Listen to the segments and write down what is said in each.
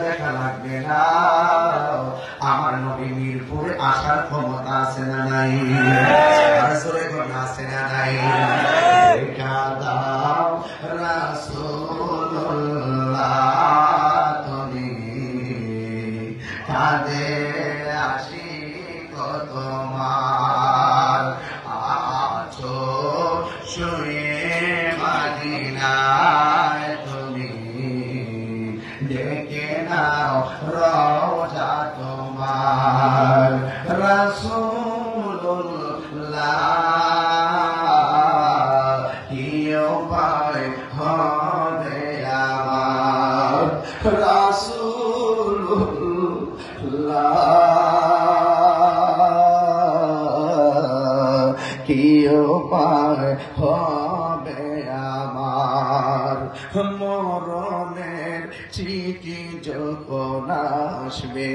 দেখা লাগবে না। আমার নবী মিরপুরে আসার ক্ষমতা আছে না নাই? আসলে কোন আছে না নাই? দেখা দাও রাসূলুল্লাহ তুমি কাঁদে আসি তোমার আছো শুয়ে মদিনায় তুমি দেখে নাও রওজা তোমার রাসূলুল্লাহ কি উপায় হবে আমার রাসূলুল্লাহ কি উপায় হবে আমার মরণের চিঠি যখন আসবে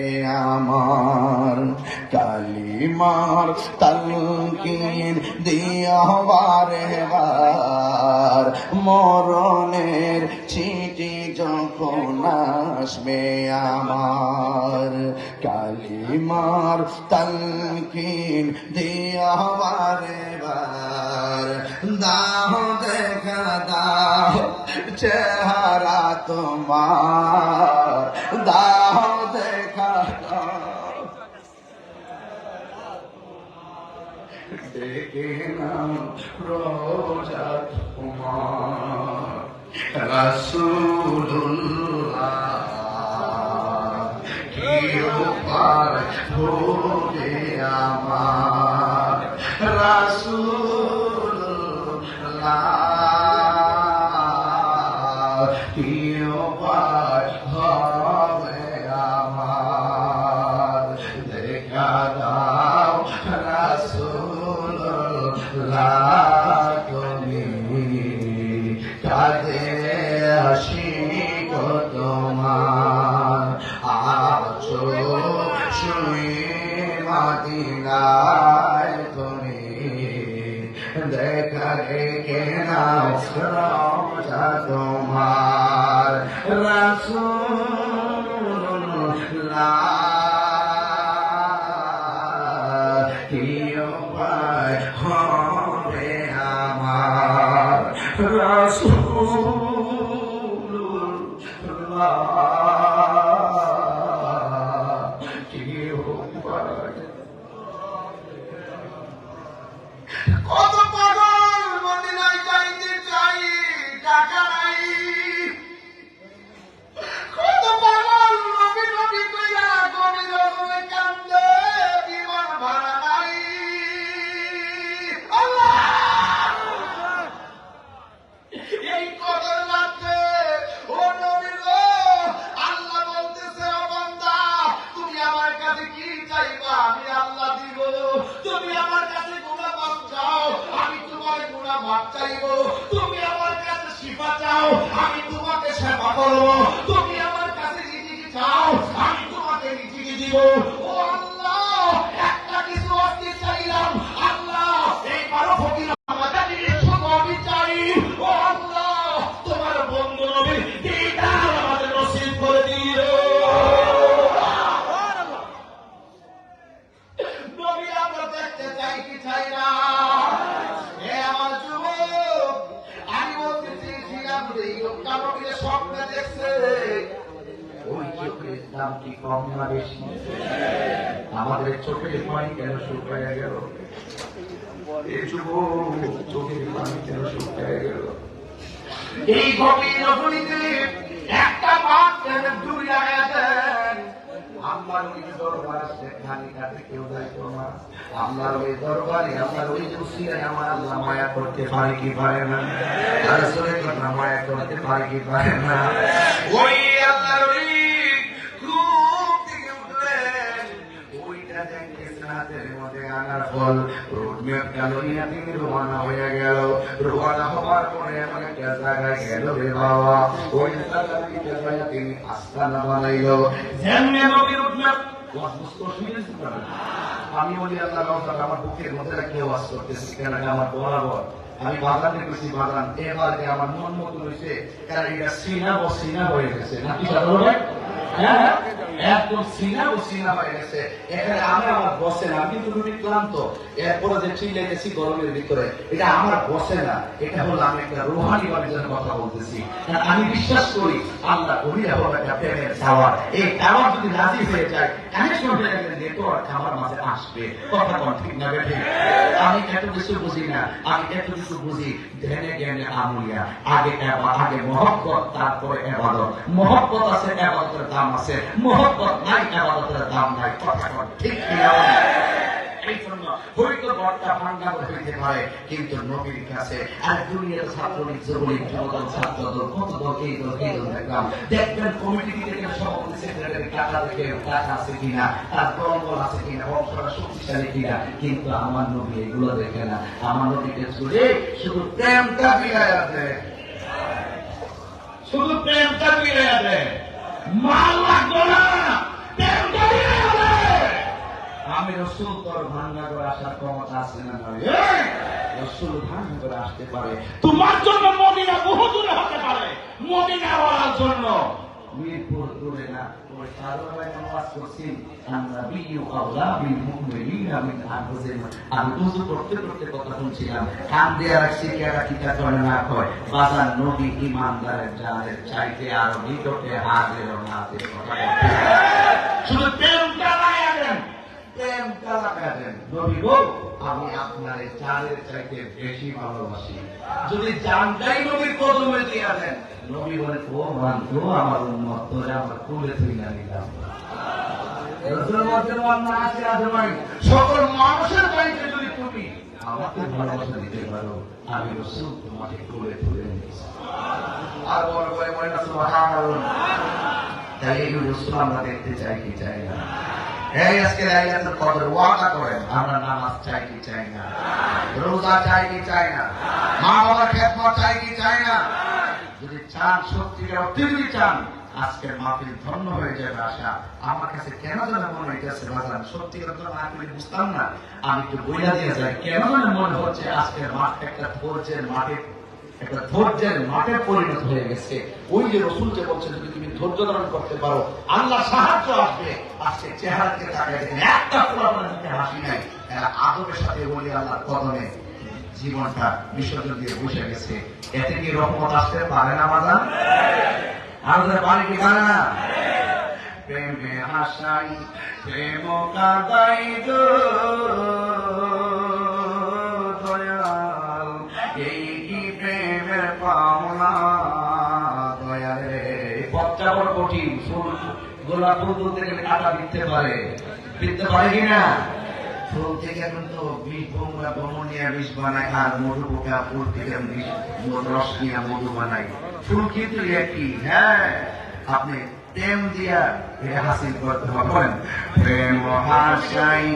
আমার কালিমার তালকিন দিয়া বারে বার মরণের চিঠি যখন আসবে আমার কালিমার তালকিন দিয়া বারে বার দাও দেখা দাও চেহারা তোমার দাও দেখা দাও দেখে নাও রোজা তোমার রাসূলুল্লাহ কি উপায় হবে আমার রাসূলুল্লাহ কি উপায় হবে আমার দেখা দাও রাসূলুল্লাহ তুমি কাঁদে আসি তোমার আছো শুয়ে মদিনায় তুমি দেখা রেখে নাও রওজা তোমার রাসূলুল্লাহ কি উপায় হবে আমার রাসূলুল্লাহ কি উপায় কত পাগল মদিনায় যাইতে চাই টাকা নাই কত পাগল নবী নবী কইরা গভীর হয়ে কান্দে বিমান ভাড়া নাই আল্লাহ এই কদর রাতে ও নবী গো আল্লাহ বলতেছে ও বান্দা তুমি আমার কাছে কি চাইবা আমি আল্লাহ দিব তুমি আমার কাছে গুনাহ মাফ চাও আমি তোমার গুনাহ মাফ চাইবো তুমি আমার কাছে শিফা চাও আমি তোমাকে সেবা করব তুমি আমার কাছে রিজিক চাও আমি তোমাকে রিজিক দিব ও আল্লাহ একটা কিছু আজকে চাইলাম আল্লাহ এই বারো ফকির আমাদের শুধু আমি চাই ও আল্লাহ তোমার বন্ধু নবী দিদার আমাদের নসিব করে দিও নবী আমরা দেখতে চাই কি চাই না এ আমার যুবক আমি বলতেছি ছিলাম এই লোকটা নবীর স্বপ্নে দেখছে ওই চোখের দাম কি কম না বেশি আমাদের চোখের পানি কেন শুকায় গেল এই যুবক চোখের পানি কেন শুকায় গেল এই গভীর রজনীতে একটা বাদ দূরে লাগায় দেন আমার ওই দরবার সেখানে কাছে কেউ যাইতো না আমার ওই দরবারে আমার ওই কুসিয়ায় আমার আল্লাহ মায়া করতে পারে কি পারে না আর সরে কথা মায়া করতে পারে কি পারে না ওই আল্লাহর ওই খুব থেকে উঠলেন ওইটা দেখতে সাথের মধ্যে আনার ফল রোডম্যাপ গেল নিয়ে তিনি রোয়ানা হয়ে গেল রোয়ানা হওয়ার পরে আমার একটা জায়গায় গেল রে বাবা ওই জায়গায় তিনি আস্তানা বানাইল যেমনি নবী রোডম্যাপ আমি বলি আল্লাহ আমার বুকের মধ্যে কেউ আস করতেছি কেন আমার বরাবর আমি বাগানে করছি বাগান এবারে আমার মন মতো হয়েছে কারণ এটা সিনা ও সিনা হয়ে গেছে নাকি হ্যাঁ একদম সিনা ও সিনা হয়ে গেছে। এখানে আমি আমার বসে না, আমি কিন্তু খুবই ক্লান্ত। এরপরে যে চিল্লাইতেছি গরমের ভিতরে, এটা আমার বসে না, এটা হলো আমি একটা রুহানি বাণিজ্যের কথা বলতেছি। আমি বিশ্বাস করি আল্লাহ করিয়া হলো একটা প্রেমের টাওয়ার। এই টাওয়ার যদি রাজি হয়ে যায়, কানেকশন হয়ে গেলে নেটওয়ার্ক আমার মাঝে আসবে। কথা কোন ঠিক না বেঠি? আমি এত কিছু বুঝি না, আমি এত কিছু বুঝি ধ্যানে জ্ঞানে আমুলিয়া। আগে মহব্বত, তারপরে ইবাদত। মহব্বত আছে, ইবাদতের দাম আছে। মহব্বত নাই, ইবাদতের দাম নাই। কথা কোন ঠিক কিনা? এই জন্য হয়তো বড়টা ভাঙ্গা হইতে পারে, কিন্তু নবীর কাছে আর দুনিয়ার ছাত্রলীগ, যুবলীগ, যুবদল, ছাত্রদল, কত দল, এই দল, এই দল দেখলাম। দেখবেন কমিটি থেকে সভাপতি সেক্রেটারি টাকা দেখে টাকা আছে কিনা, তার দলবল আছে কিনা, বংশটা শক্তিশালী কিনা, কিন্তু আমার নবী এগুলো দেখে না। আমার নবীকে জুড়ে শুধু প্রেমটা বিলাইয়া দেয়, শুধু প্রেমটা বিলাইয়া দেয়। মাল লাগতো না, প্রেমটা বিলাইয়া দেয়। আমি রসুল তোর ভাঙ্গা করে আসার ক্ষমতা আছে না? রসুল ভাঙ্গা করে আসতে পারে। তোমার জন্য মদিনা বহু দূরে হতে পারে, মদিনা হওয়ার জন্য মিরপুর দূরে না। ওই সাধারণ নামাজ করছি, আমি উযু করতে করতে কথা শুনছিলাম, কান দিয়ে রাখছি কেরা কিতা করে না কয়। বাজার নবী ইমানদারের জানের চাইতে আরো নিকটে হাজির নাজির। কথা শুধু প্রেমটা লাগাইয়া দেন, প্রেমটা লাগাইয়া দেন। নবী গো, আমি আপনার জানের চাইতে বেশি ভালোবাসি। যদি জানটাই নবীর কদমে দিয়া দেন, নবী বলে ও মানতো আমার উম্মত, তোরে আমার কুলে তুইলা নিলাম। সকল মানুষের চাইতে যদি তুমি আমাকে ভালোবাসা দিতে পারো, আমি রসুল তোমাকে কুলে তুলে নিয়েছি। আর বড় করে বলে না সুবহানাল্লাহ। তাই এই রসুল আমরা দেখতে চাই কি চাই না? এই আজকে লাইলাতুল কদর ওয়াদা করেন, আমরা নামাজ চাই কি চাই না? রোজা চাই কি চাই না? মা বাবার খেদমত চাই কি চাই না? যদি চান, সত্যিকার অর্থে যদি চান, আজকের মাহফিল ধন্য হয়ে যাবে। আশা আমার কাছে কেন যেন মনে হইতেছে বাজান, সত্যিকার তো না করে বুঝতাম না, আমি একটু বইলা দিয়ে যাই। কেন যেন মনে হচ্ছে আজকের মাঠ একটা ধৈর্যের মাঠে, একটা ধৈর্যের মাঠে পরিণত হয়ে গেছে। ওই যে রসুল যে বলছে, যদি তুমি ধৈর্য ধারণ করতে পারো, আল্লাহ সাহায্য আসবে। আজকে চেহারাকে তাকায় দেখেন, একটা পুরাতনকে হাসি নাই। এরা আদবের সাথে বলি আল্লাহর কদমে জীবনটা বিসর্জন দিয়ে বসে গেছে। এতে কি রহমত আসতে পারে না বাজান? আমাদের পারে কি পারে না? প্রেমে হাসাই প্রেম কাদাই গো দয়াল, এই কি প্রেমের পাওনা দয়ালে। পথটা বড় কঠিন। ফুল, গোলাপ ফুল তুলতে গেলে কাটা দিতে পারে কিনা? ফুল থেকে কিন্তু বিষ বমনিয়া বিষ বানায়, আর মধু পোকা ফুল থেকে রস নিয়ে মধু বানায়। ফুল কিন্তু একই। হ্যাঁ, আপনি প্রেম দিয়া হাসিল করতে হবে। প্রেম হাসাই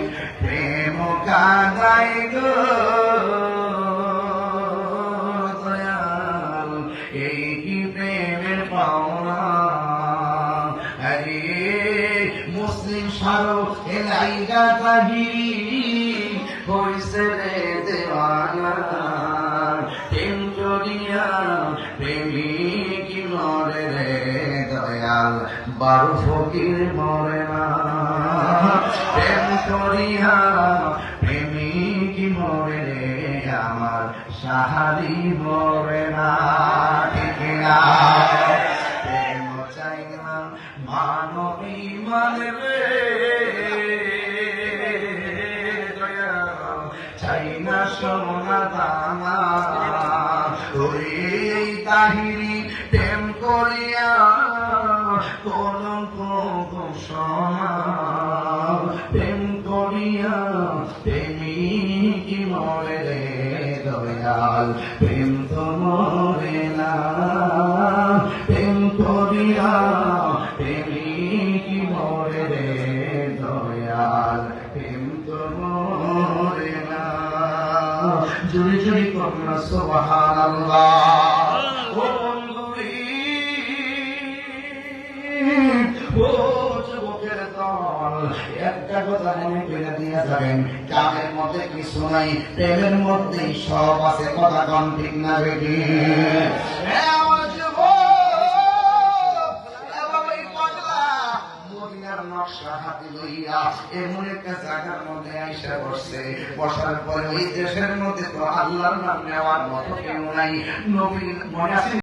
প্রেম কাঁদাই গো দয়াল, এই কি প্রেমের পাওনা। আরে মুসলিম সারো এলাইগা তাহিরি হইছে রে দেওয়ানা, প্রেম করিয়া প্রেমিক মরে রে দয়াল, বারো ফকির মরে না। প্রেম করিয়া প্রেমিক মরে রে আমার সাহারি মরে না। ঠিক না? প্রেম চাই না মানবী মানে রে দয়াল, চাই না সোনা দানা। ওই তাহিরি প্রেম করিয়া কলঙ্ক ঘোষণা, প্রেম করিয়া প্রেমিক মরে রে দয়াল, প্রেম তো মরে না। প্রেম করিয়া প্রেমিক মরে রে দয়াল, প্রেম তো মরে না। জুড়ে জুড়ে কন্যা সুবহানাল্লাহ। ও ও যুবকের দল, একটা কথা মনে করে দিয়ে যাবেন, কামের মধ্যে কিছু নাই, প্রেমের মধ্যেই সব আছে। কথা কন ঠিক না বেটি? নকশা হাতে লইয়া এমন একটা জায়গার মধ্যে আইসা বসছে। বসার পরে ওই দেশের মধ্যে তো আল্লাহর নাম নেওয়ার মতো কেউ নাই। নবীর মনে আছে